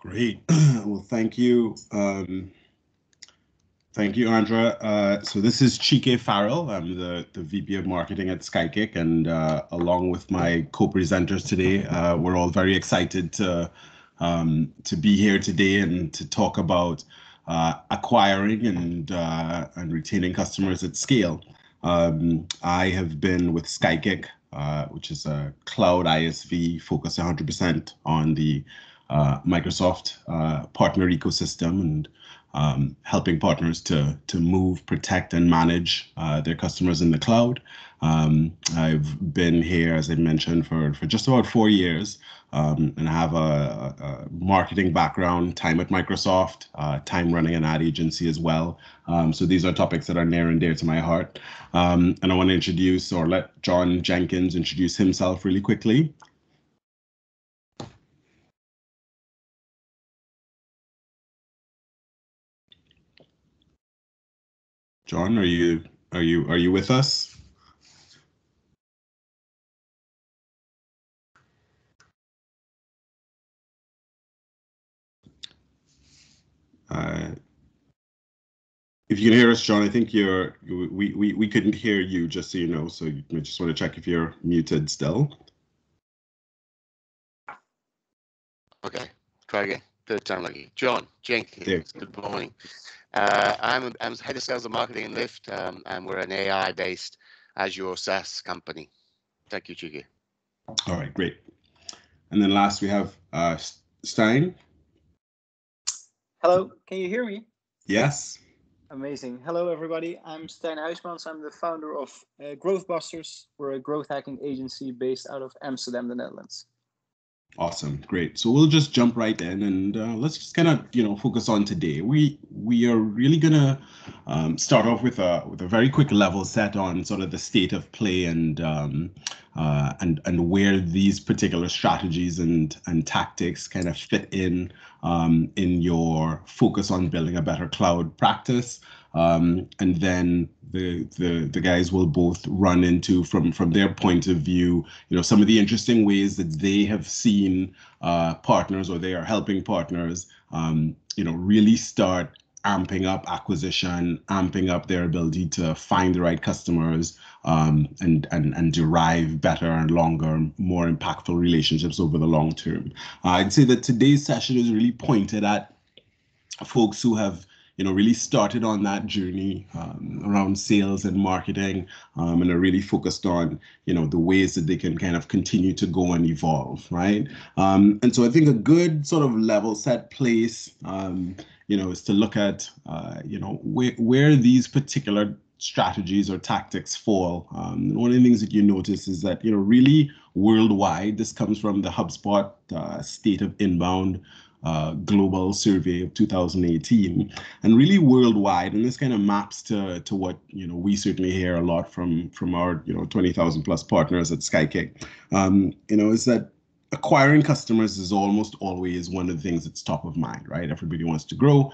Great. Well, thank you. Thank you, Andra. So this is Chike Farrell. I'm the VP of Marketing at SkyKick, and along with my co-presenters today, we're all very excited to be here today and to talk about acquiring and retaining customers at scale. I have been with SkyKick, which is a cloud ISV focused 100% on the Microsoft partner ecosystem and helping partners to move, protect, and manage their customers in the cloud. I've been here, as I mentioned, for just about 4 years, and I have a marketing background, time at Microsoft, time running an ad agency as well. So these are topics that are near and dear to my heart. And I want to introduce or let John Jenkins introduce himself really quickly. John, are you with us? If you can hear us, John, I think we couldn't hear you, just so you know. So you just want to check if you're muted still. Okay, try again. Third time lucky. John Jenkins. Good morning. I'm head of sales and marketing in Lyft, and we're an AI-based Azure SaaS company. Thank you, Chike. All right, great. And then last we have Stein. Hello, can you hear me? Yes. Amazing. Hello, everybody. I'm Stijn Huismans. I'm the founder of Growth Busters. We're a growth hacking agency based out of Amsterdam, the Netherlands. Awesome, great. So we'll just jump right in and let's just kind of focus on today. We are really gonna start off with a very quick level set on sort of the state of play and where these particular strategies and tactics kind of fit in your focus on building a better cloud practice. And then the guys will both run into from their point of view, some of the interesting ways that they have seen partners, or they are helping partners, really start amping up acquisition, amping up their ability to find the right customers, and derive better and longer, more impactful relationships over the long term. I'd say that today's session is really pointed at folks who have really started on that journey around sales and marketing, and are really focused on, the ways that they can kind of continue to go and evolve, right? And so I think a good sort of level set place, is to look at, where these particular strategies or tactics fall. One of the things that you notice is that, really worldwide, this comes from the HubSpot State of Inbound global survey of 2018, and really worldwide, and this kind of maps to what we certainly hear a lot from our 20,000 plus partners at SkyKick, is that acquiring customers is almost always one of the things that's top of mind, right? Everybody wants to grow,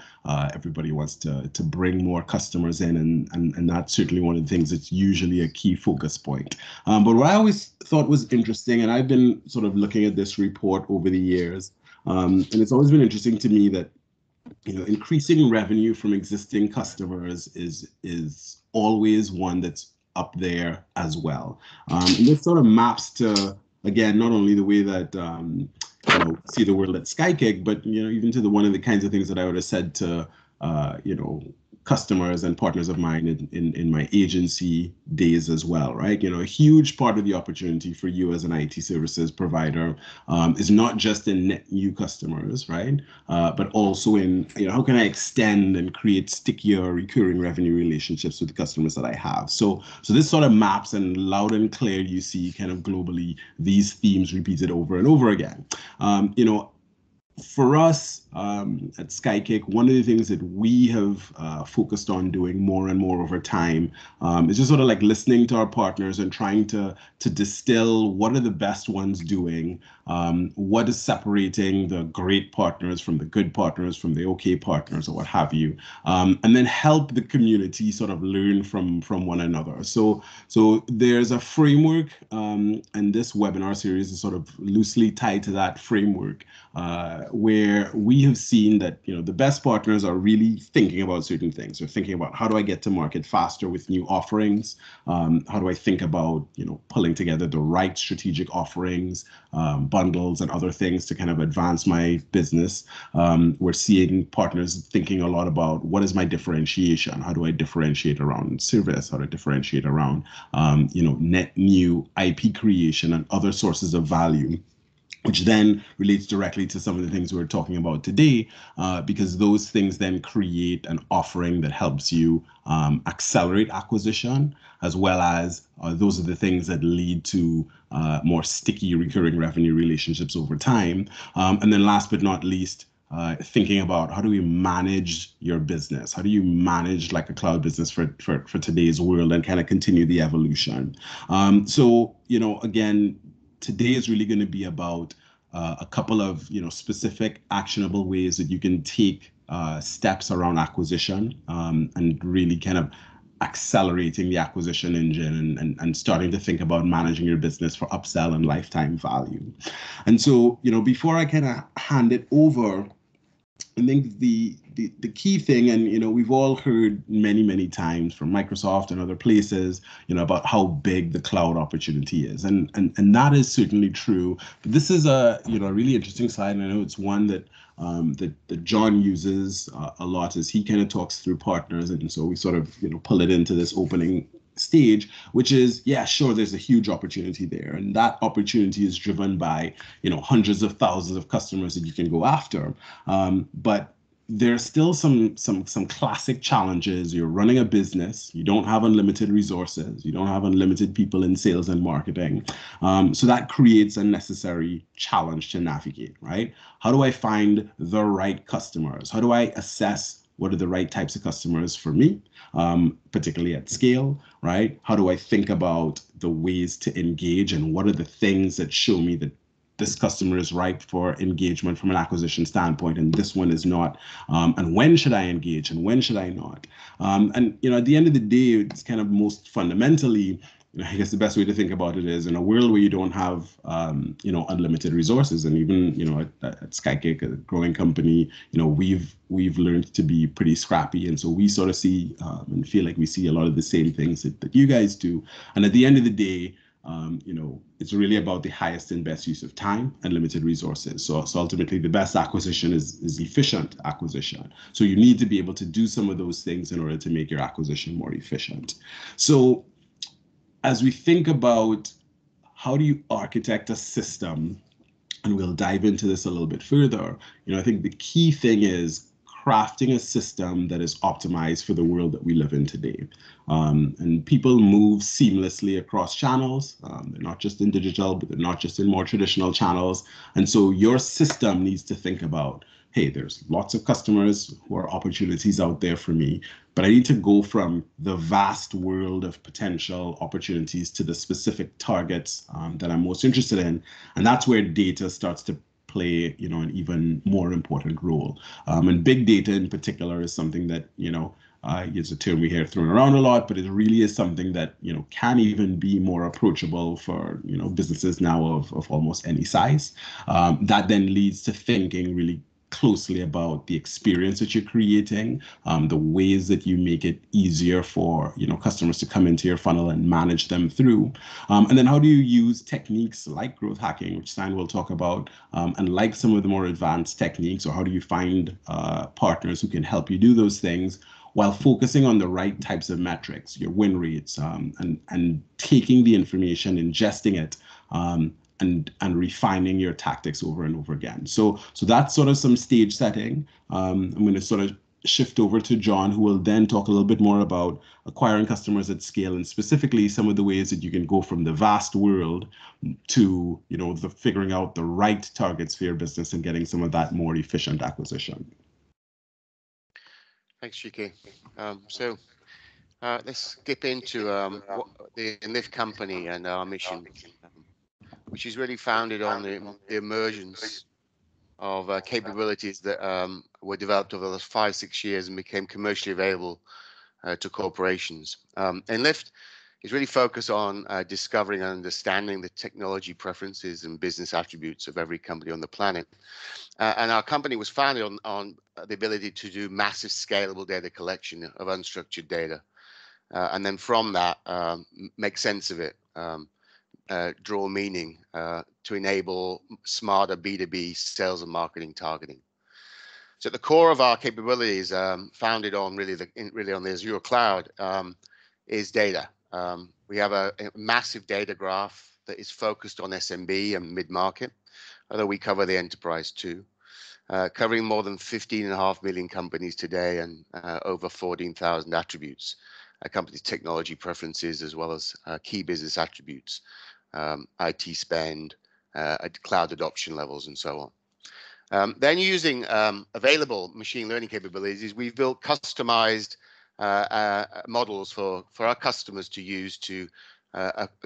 everybody wants to bring more customers in, and that's certainly one of the things that's usually a key focus point. But what I always thought was interesting, and I've been sort of looking at this report over the years, and it's always been interesting to me that increasing revenue from existing customers is always one that's up there as well. And this sort of maps to, again, not only the way that see the world at SkyKick, but even to one of the kinds of things that I would have said to customers and partners of mine in my agency days as well, right? A huge part of the opportunity for you as an IT services provider is not just in net new customers, right? But also in, how can I extend and create stickier recurring revenue relationships with the customers that I have? So this sort of maps, and loud and clear you see kind of globally these themes repeated over and over again. For us at SkyKick, one of the things that we have focused on doing more and more over time is just sort of like listening to our partners and trying to distill what are the best ones doing, what is separating the great partners from the good partners, from the okay partners, or what have you, and then help the community sort of learn from one another. So there's a framework, and this webinar series is sort of loosely tied to that framework, where we have seen that the best partners are really thinking about certain things. They're thinking about, how do I get to market faster with new offerings? How do I think about pulling together the right strategic offerings, bundles, and other things to kind of advance my business? We're seeing partners thinking a lot about, what is my differentiation? How do I differentiate around service? How do I differentiate around net new IP creation and other sources of value, which then relates directly to some of the things we're talking about today, because those things then create an offering that helps you accelerate acquisition, as well as those are the things that lead to more sticky recurring revenue relationships over time. And then last but not least, thinking about, how do we manage your business? How do you manage like a cloud business for today's world and kind of continue the evolution? So, again, today is really going to be about a couple of specific actionable ways that you can take steps around acquisition, and really kind of accelerating the acquisition engine and starting to think about managing your business for upsell and lifetime value. And so, before I kind of hand it over, I think the key thing, and we've all heard many times from Microsoft and other places, about how big the cloud opportunity is, and that is certainly true. But this is a really interesting slide, and I know it's one that that John uses a lot as he kind of talks through partners, and so we sort of pull it into this opening stage, which is, yeah, sure, there's a huge opportunity there, and that opportunity is driven by hundreds of thousands of customers that you can go after, but there's still some classic challenges. You're running a business, you don't have unlimited resources, you don't have unlimited people in sales and marketing, so that creates a necessary challenge to navigate, right? How do I find the right customers? How do I assess what are the right types of customers for me, particularly at scale, right? How do I think about the ways to engage, and what are the things that show me that this customer is ripe for engagement from an acquisition standpoint, and this one is not? And when should I engage, and when should I not? And at the end of the day, it's kind of most fundamentally, I guess the best way to think about it is, in a world where you don't have, unlimited resources, and even, at SkyKick, a growing company, we've learned to be pretty scrappy, and so we sort of see and feel like we see a lot of the same things that you guys do. And at the end of the day, it's really about the highest and best use of time and limited resources. So ultimately, the best acquisition is efficient acquisition. So you need to be able to do some of those things in order to make your acquisition more efficient. So as we think about how do you architect a system, and we'll dive into this a little bit further, I think the key thing is crafting a system that is optimized for the world that we live in today. And people move seamlessly across channels. They're not just in digital, but they're not just in more traditional channels. And so your system needs to think about, hey, there's lots of customers who are opportunities out there for me, but I need to go from the vast world of potential opportunities to the specific targets that I'm most interested in. And that's where data starts to play, an even more important role. And big data in particular is something that, it's a term we hear thrown around a lot, but it really is something that, can even be more approachable for, businesses now of almost any size. That then leads to thinking really closely about the experience that you're creating, the ways that you make it easier for customers to come into your funnel and manage them through, and then how do you use techniques like growth hacking, which Stein will talk about, and like some of the more advanced techniques, or how do you find partners who can help you do those things while focusing on the right types of metrics, your win rates, and taking the information, ingesting it, and refining your tactics over and over again. So that's sort of some stage setting. I'm going to sort of shift over to John, who will then talk a little bit more about acquiring customers at scale, and specifically some of the ways that you can go from the vast world to, the figuring out the right targets for your business and getting some of that more efficient acquisition. Thanks, GK. So let's skip into what the Lift company and our mission, which is really founded on the emergence of capabilities that were developed over the last 5-6 years and became commercially available to corporations. And Lift is really focused on discovering and understanding the technology preferences and business attributes of every company on the planet. And our company was founded on the ability to do massive scalable data collection of unstructured data. And then from that, make sense of it, draw meaning to enable smarter B2B sales and marketing targeting. So at the core of our capabilities, founded on really on the Azure cloud, is data. We have a massive data graph that is focused on SMB and mid-market, although we cover the enterprise too, covering more than 15.5 million companies today and over 14,000 attributes, companies' technology preferences, as well as key business attributes, IT spend, cloud adoption levels, and so on. Then using available machine learning capabilities, we've built customized models for our customers to use to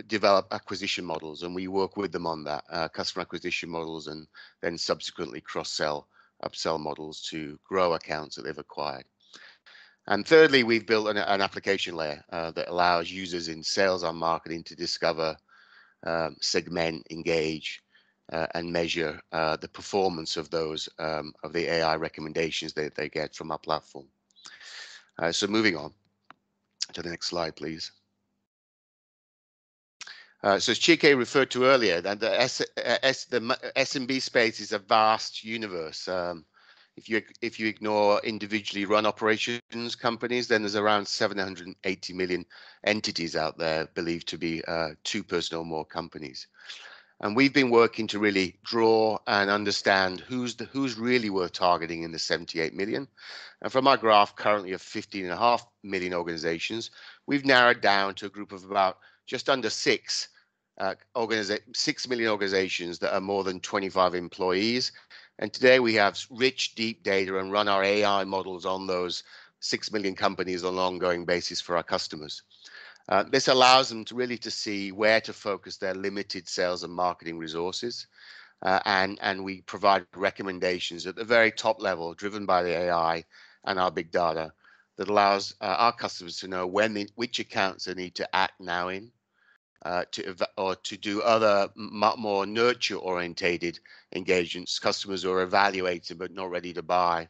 develop acquisition models, and we work with them on that, customer acquisition models, and then subsequently cross-sell, upsell models to grow accounts that they've acquired. And thirdly, we've built an application layer that allows users in sales and marketing to discover, segment, engage, and measure the performance of those of the AI recommendations that they get from our platform. So moving on to the next slide, please. So as Chike referred to earlier, that the SMB space is a vast universe. If you ignore individually run operations companies, then there's around 780 million entities out there believed to be two-person or more companies. And we've been working to really draw and understand who's really worth targeting in the 78 million. And from our graph currently of 15.5 million organizations, we've narrowed down to a group of about just under 6 million organizations that are more than 25 employees. And today we have rich, deep data and run our AI models on those 6 million companies on an ongoing basis for our customers. This allows them to really see where to focus their limited sales and marketing resources. And we provide recommendations at the very top level, driven by the AI and our big data, that allows our customers to know which accounts they need to act now in, to do other more nurture-orientated engagements, customers who are evaluating but not ready to buy,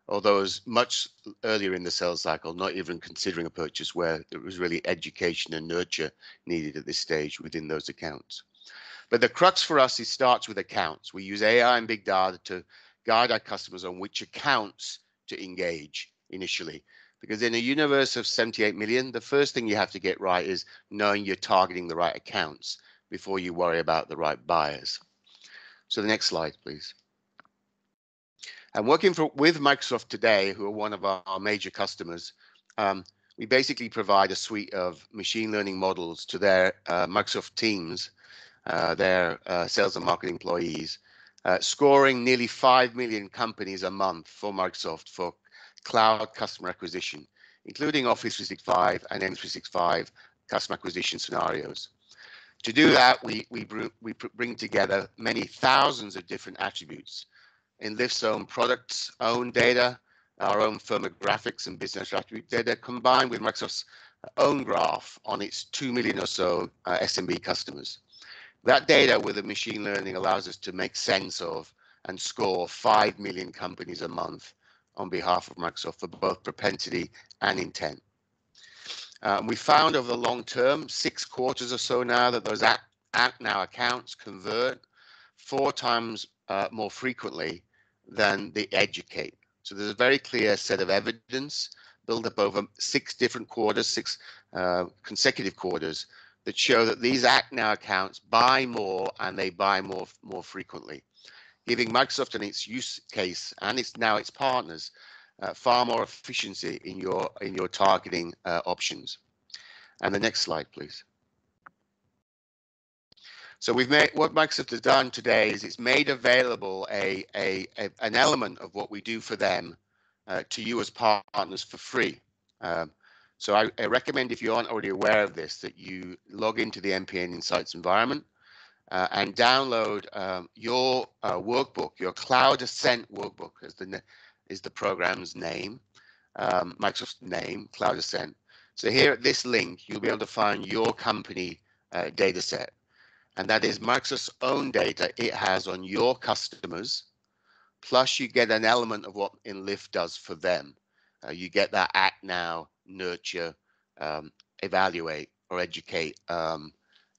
or those much earlier in the sales cycle, not even considering a purchase, where there was really education and nurture needed at this stage within those accounts. But the crux for us starts with accounts. We use AI and big data to guide our customers on which accounts to engage initially. Because in a universe of 78 million, the first thing you have to get right is knowing you're targeting the right accounts before you worry about the right buyers. So the next slide, please. And working with Microsoft today, who are one of our major customers, we basically provide a suite of machine learning models to their Microsoft teams, their sales and marketing employees, scoring nearly 5 million companies a month for Microsoft for cloud customer acquisition, including Office 365 and M365 customer acquisition scenarios. To do that, we bring together many thousands of different attributes in Lyft's own products, own data, our own firmographics and business attribute data, combined with Microsoft's own graph on its 2 million or so SMB customers. That data with the machine learning allows us to make sense of and score 5 million companies a month on behalf of Microsoft for both propensity and intent. We found over the long term, 6 quarters or so now, that those now accounts convert 4 times more frequently than they educate. So there's a very clear set of evidence built up over 6 different quarters, 6 consecutive quarters, that show that these act now accounts buy more, and they buy more frequently, giving Microsoft and its use case and its partners far more efficiency in your targeting options. And the next slide, please. So what Microsoft has done today is it's made available an element of what we do for them to you as partners for free. So I recommend, if you aren't already aware of this, that you log into the MPN Insights environment and download your workbook, your Cloud Ascent workbook is the program's name, Microsoft's name, Cloud Ascent. So here at this link, you'll be able to find your company data set. And that is Microsoft's own data it has on your customers. Plus you get an element of what Enlift does for them. You get that act now, nurture, evaluate or educate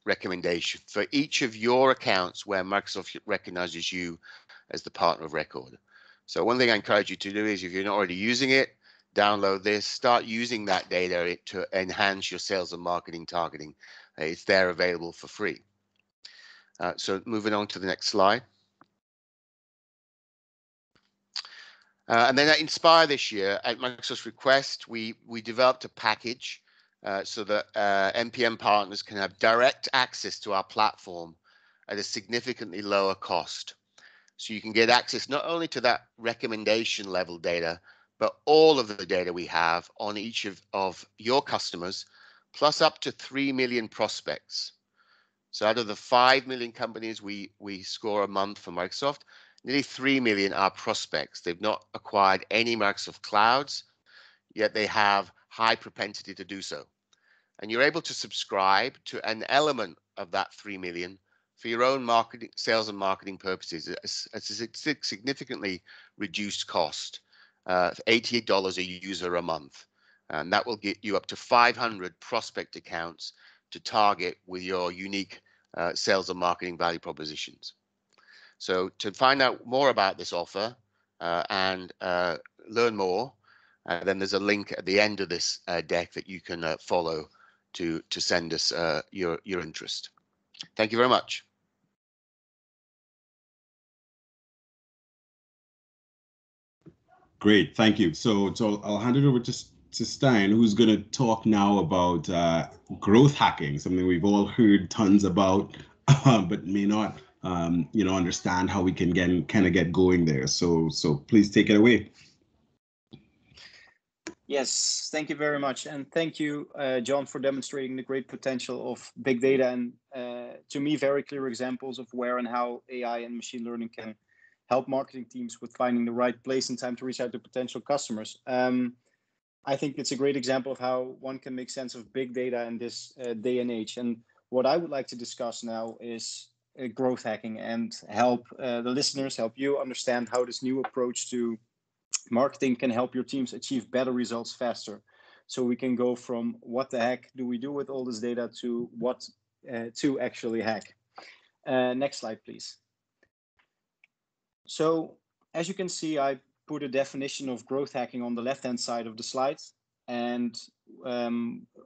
recommendation for each of your accounts where Microsoft recognizes you as the partner of record. So one thing I encourage you to do is, if you're not already using it, download this, start using that data to enhance your sales and marketing targeting. It's there available for free. So moving on to the next slide. And then at Inspire this year, at Microsoft's request, we developed a package so that MPM partners can have direct access to our platform at a significantly lower cost. So you can get access not only to that recommendation level data, but all of the data we have on each of your customers, plus up to 3 million prospects. So out of the 5 million companies we score a month for Microsoft, nearly 3 million are prospects. They've not acquired any Microsoft clouds, yet they have high propensity to do so. And you're able to subscribe to an element of that 3 million for your own marketing, sales and marketing purposes. It's a significantly reduced cost, $88 a user a month. And that will get you up to 500 prospect accounts to target with your unique sales and marketing value propositions. So to find out more about this offer and learn more, then there's a link at the end of this deck that you can follow to send us your interest. Thank you very much. Great, thank you. So I'll hand it over to Stein, who's going to talk now about growth hacking, something we've all heard tons about, but may not, understand how we can get going there. So please take it away. Yes, thank you very much. And thank you, John, for demonstrating the great potential of big data and, to me, very clear examples of where and how AI and machine learning can help marketing teams with finding the right place and time to reach out to potential customers. I think it's a great example of how one can make sense of big data in this day and age. And what I would like to discuss now is growth hacking and help the listeners, help you understand how this new approach to marketing can help your teams achieve better results faster. So we can go from what the heck do we do with all this data to what to actually hack. Next slide, please. So as you can see, I put a definition of growth hacking on the left-hand side of the slide. And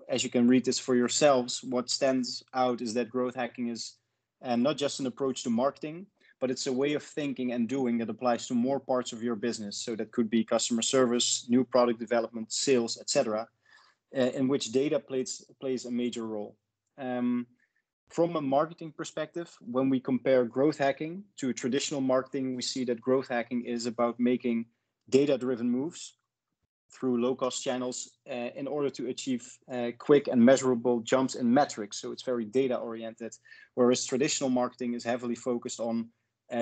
as you can read this for yourselves, what stands out is that growth hacking is not just an approach to marketing, but it's a way of thinking and doing that applies to more parts of your business. So that could be customer service, new product development, sales, etc., in which data plays a major role. From a marketing perspective, when we compare growth hacking to traditional marketing, we see that growth hacking is about making data-driven moves through low-cost channels in order to achieve quick and measurable jumps in metrics. So it's very data-oriented, whereas traditional marketing is heavily focused on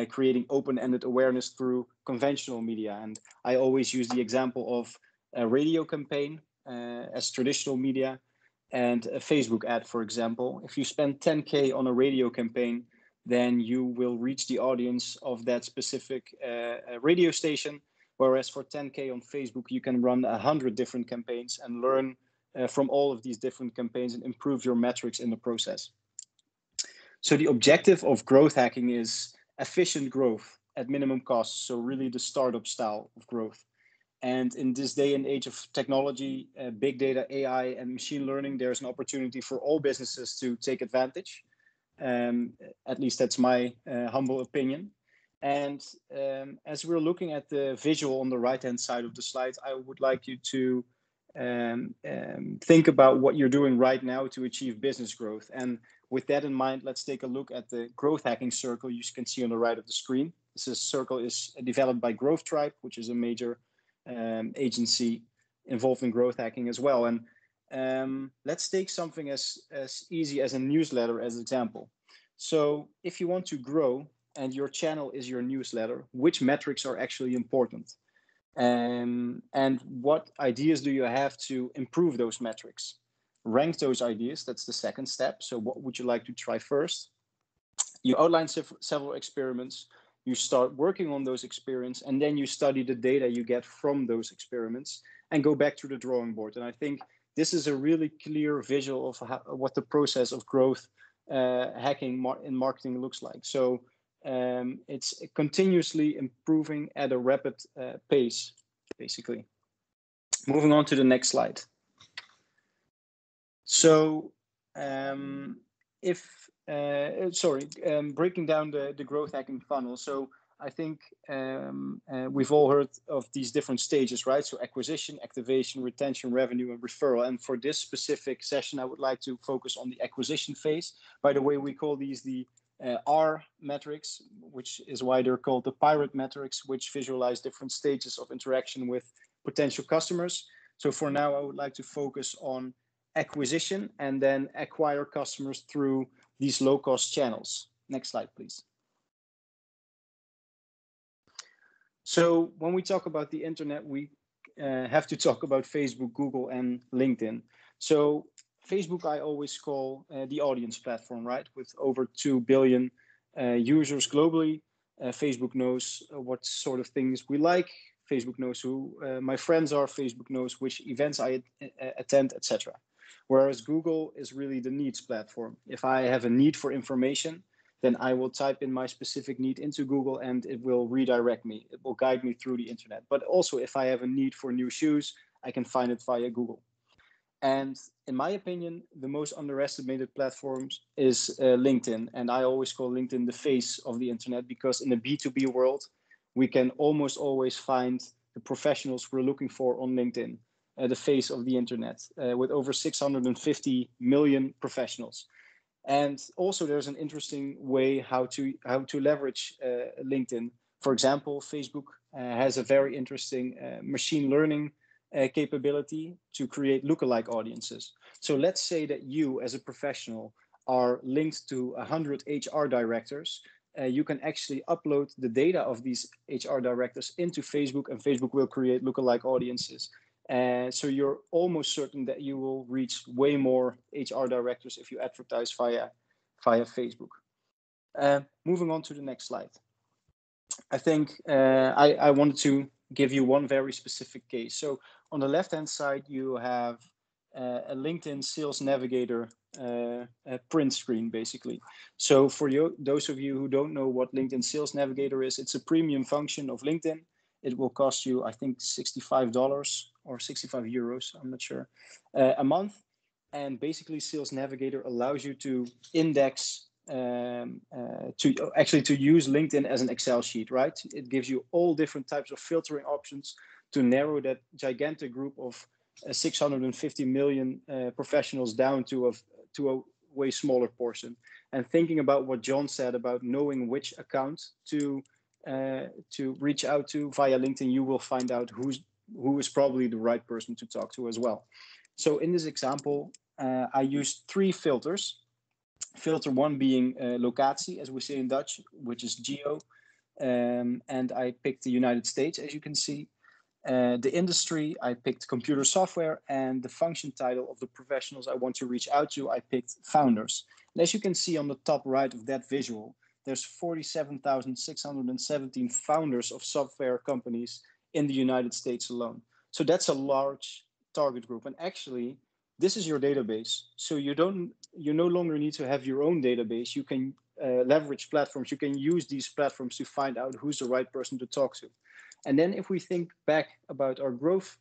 creating open-ended awareness through conventional media. And I always use the example of a radio campaign as traditional media, and a Facebook ad, for example. If you spend 10K on a radio campaign, then you will reach the audience of that specific radio station. Whereas for 10K on Facebook, you can run 100 different campaigns and learn from all of these different campaigns and improve your metrics in the process. So the objective of growth hacking is efficient growth at minimum cost. So really the startup style of growth. And in this day and age of technology, big data, AI, and machine learning, there's an opportunity for all businesses to take advantage. At least that's my humble opinion. And as we're looking at the visual on the right-hand side of the slide, I would like you to think about what you're doing right now to achieve business growth. And with that in mind, let's take a look at the growth hacking circle you can see on the right of the screen. This circle is developed by Growth Tribe, which is a major agency involved in growth hacking as well. And let's take something as easy as a newsletter as an example. So if you want to grow and your channel is your newsletter, which metrics are actually important? And what ideas do you have to improve those metrics? rank those ideas. That's the second step. So what would you like to try first? You outline several experiments. You start working on those experiments, and then you study the data you get from those experiments and go back to the drawing board. And I think this is a really clear visual of what the process of growth hacking in marketing looks like. So it's continuously improving at a rapid pace, basically. Moving on to the next slide. So breaking down the growth hacking funnel. So I think we've all heard of these different stages, right? So acquisition, activation, retention, revenue, and referral. And for this specific session, I would like to focus on the acquisition phase. By the way, we call these the R metrics, which is why they're called the pirate metrics, which visualize different stages of interaction with potential customers. So for now, I would like to focus on acquisition and then acquire customers through these low-cost channels. Next slide, please. So when we talk about the internet, we have to talk about Facebook, Google, and LinkedIn. So Facebook, I always call the audience platform, right? With over 2 billion users globally. Facebook knows what sort of things we like. Facebook knows who my friends are. Facebook knows which events I attend, etc. Whereas Google is really the needs platform. If I have a need for information, then I will type in my specific need into Google and it will redirect me. It will guide me through the internet. But also if I have a need for new shoes, I can find it via Google. And in my opinion, the most underestimated platforms is LinkedIn. And I always call LinkedIn the face of the internet, because in the B2B world, we can almost always find the professionals we're looking for on LinkedIn, the face of the internet, with over 650 million professionals. And also there's an interesting way how to leverage LinkedIn. For example, Facebook has a very interesting machine learning capability to create lookalike audiences. So let's say that you as a professional are linked to 100 HR directors. You can actually upload the data of these HR directors into Facebook, and Facebook will create lookalike audiences. So you're almost certain that you will reach way more HR directors if you advertise via Facebook. Moving on to the next slide. I think I wanted to give you one very specific case. So on the left-hand side, you have a LinkedIn Sales Navigator print screen, basically. So for those of you who don't know what LinkedIn Sales Navigator is, it's a premium function of LinkedIn. It will cost you, I think, $65 or 65 euros, I'm not sure, a month. And basically, Sales Navigator allows you to index, to use LinkedIn as an Excel sheet, right? It gives you all different types of filtering options to narrow that gigantic group of 650 million professionals down to a way smaller portion. And thinking about what John said about knowing which account to reach out to via LinkedIn, you will find out who is probably the right person to talk to as well. So in this example, I used 3 filters. Filter 1 being locatie, as we say in Dutch, which is geo. And I picked the United States, as you can see. The industry, I picked computer software, and the function title of the professionals I want to reach out to, I picked founders. And as you can see on the top right of that visual, there's 47,617 founders of software companies in the United States alone. So that's a large target group. And actually, this is your database. So you no longer need to have your own database. You can leverage platforms. You can use these platforms to find out who's the right person to talk to. And then if we think back about our growth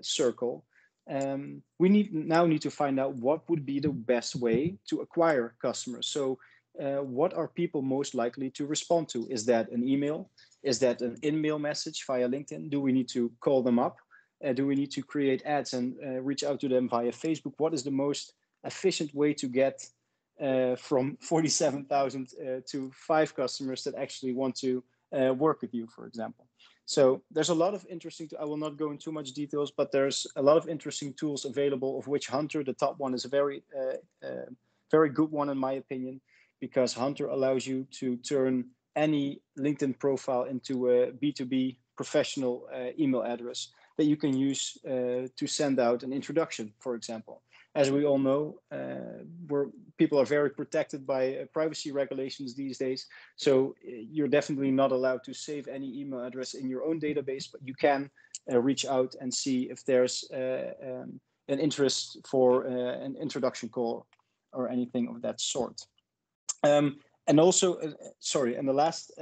circle, we now need to find out what would be the best way to acquire customers. So what are people most likely to respond to? Is that an email? Is that an in-mail message via LinkedIn? Do we need to call them up? Do we need to create ads and reach out to them via Facebook? What is the most efficient way to get from 47,000 to 5 customers that actually want to work with you, for example? So there's a lot of interesting, I will not go into too much details, but there's a lot of interesting tools available, of which Hunter, the top one, is a very good one in my opinion, because Hunter allows you to turn any LinkedIn profile into a B2B professional email address that you can use to send out an introduction, for example. as we all know, people are very protected by privacy regulations these days. So you're definitely not allowed to save any email address in your own database, but you can reach out and see if there's an interest for an introduction call or anything of that sort. And also, and the last,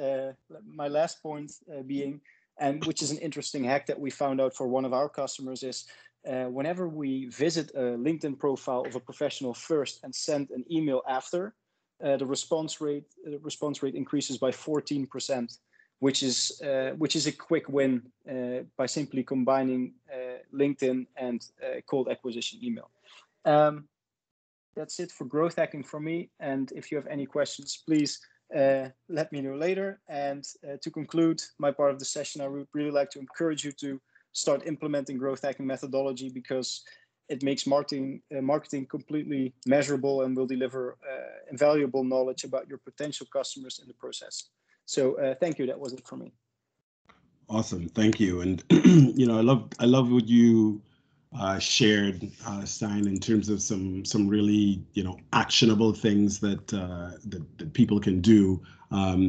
my last point being, and which is an interesting hack that we found out for one of our customers, is whenever we visit a LinkedIn profile of a professional first and send an email after, the response rate increases by 14%, which is a quick win by simply combining LinkedIn and cold acquisition email. That's it for growth hacking from me. And if you have any questions, please let me know later. And to conclude my part of the session, I would really like to encourage you to start implementing growth hacking methodology, because it makes marketing completely measurable and will deliver invaluable knowledge about your potential customers in the process. So thank you. That was it for me. Awesome. Thank you. And I love what you shared, Stein, in terms of some really actionable things that that people can do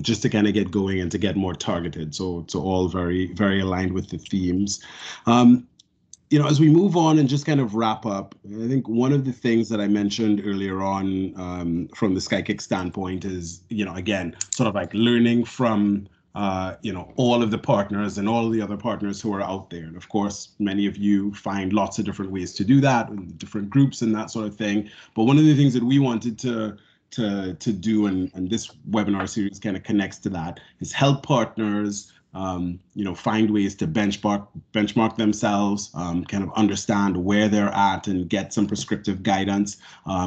just to kind of get going and to get more targeted. So all very, very aligned with the themes. As we move on and just kind of wrap up, I think one of the things that I mentioned earlier on from the SkyKick standpoint is, again, sort of like learning from all of the partners and all the other partners who are out there. And of course, many of you find lots of different ways to do that in different groups and that sort of thing. But one of the things that we wanted to do, and this webinar series kind of connects to that, is help partners find ways to benchmark themselves, kind of understand where they're at and get some prescriptive guidance.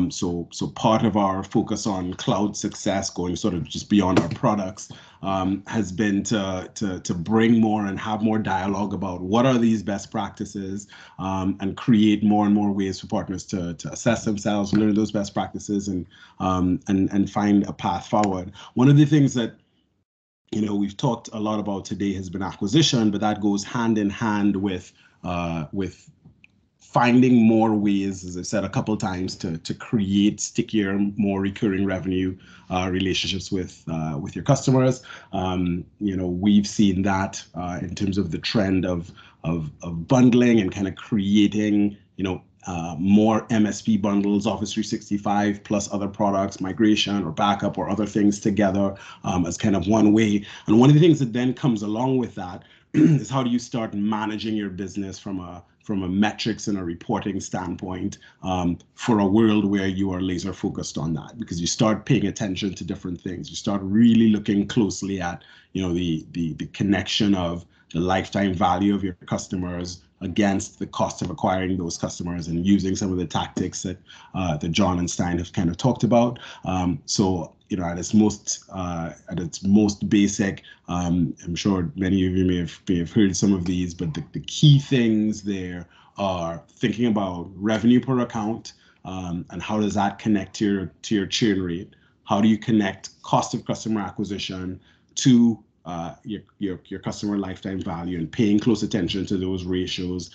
So part of our focus on cloud success, going sort of just beyond our products, has been to bring more and have more dialogue about what are these best practices, and create more and more ways for partners to assess themselves, learn those best practices, and find a path forward. One of the things that we've talked a lot about today has been acquisition, but that goes hand in hand with finding more ways, as I said a couple of times, to create stickier, more recurring revenue relationships with your customers. We've seen that in terms of the trend of bundling and kind of creating more MSP bundles, Office 365 plus other products, migration or backup or other things together as kind of one way. And one of the things that then comes along with that is how do you start managing your business from a metrics and a reporting standpoint for a world where you are laser focused on that, because you start paying attention to different things. You start really looking closely at the connection of the lifetime value of your customers against the cost of acquiring those customers, and using some of the tactics that John and Stein have kind of talked about. So at its most basic, I'm sure many of you may have heard some of these, but the key things there are thinking about revenue per account, and how does that connect to your churn rate? How do you connect cost of customer acquisition to your customer lifetime value? And paying close attention to those ratios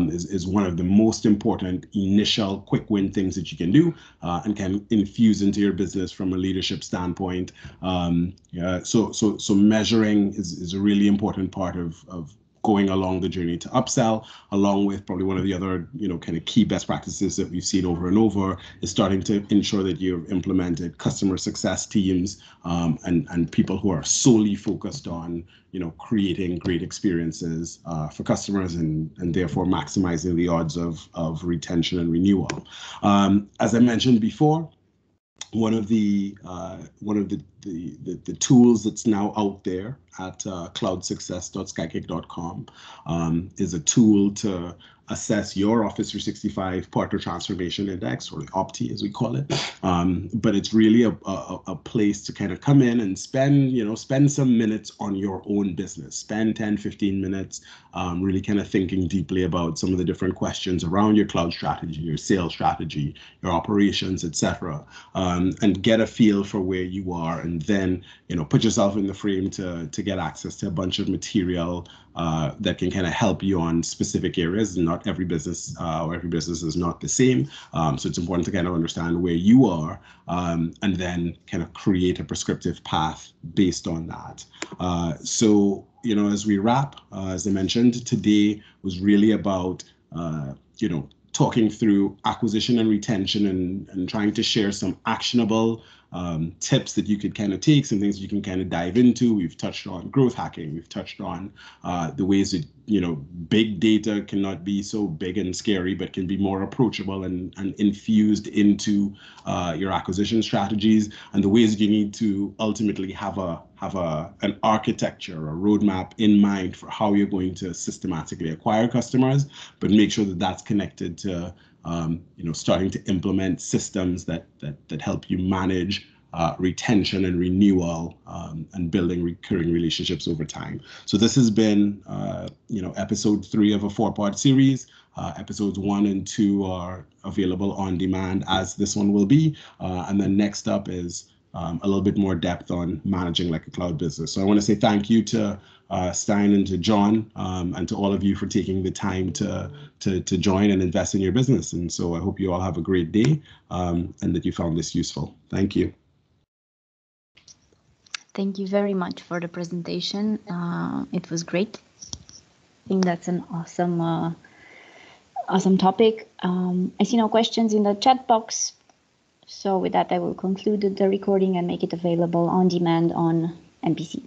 is one of the most important initial quick win things that you can do, and can infuse into your business from a leadership standpoint. So measuring is a really important part of going along the journey to upsell, along with probably one of the other kind of key best practices that we've seen over and over is starting to ensure that you've implemented customer success teams, and people who are solely focused on creating great experiences for customers, and therefore maximizing the odds of retention and renewal. As I mentioned before, one of the tools that's now out there at cloudsuccess.skykick.com is a tool to assess your Office 365 Partner Transformation Index, or OPTI as we call it. But it's really a place to kind of come in and spend some minutes on your own business. Spend 10, 15 minutes really kind of thinking deeply about some of the different questions around your cloud strategy, your sales strategy, your operations, etc., and get a feel for where you are, and then put yourself in the frame to get access to a bunch of material that can kind of help you on specific areas. Not every business or every business is not the same, so it's important to kind of understand where you are, and then kind of create a prescriptive path based on that. So as we wrap, as I mentioned, today was really about talking through acquisition and retention, and trying to share some actionable tips that you could kind of take, some things you can kind of dive into. We've touched on growth hacking. We've touched on the ways that big data cannot be so big and scary, but can be more approachable and infused into your acquisition strategies, and the ways that you need to ultimately have an architecture, a roadmap in mind for how you're going to systematically acquire customers, but make sure that that's connected to starting to implement systems that help you manage retention and renewal, and building recurring relationships over time. So this has been episode 3 of a 4-part series. Episodes 1 and 2 are available on demand, as this one will be, and then next up is a little bit more depth on managing like a cloud business. So I want to say thank you to Stein and to John, and to all of you for taking the time to join and invest in your business. And so I hope you all have a great day, and that you found this useful. Thank you. Thank you very much for the presentation. It was great. I think that's an awesome topic. I see no questions in the chat box. So with that, I will conclude the recording and make it available on demand on MPC.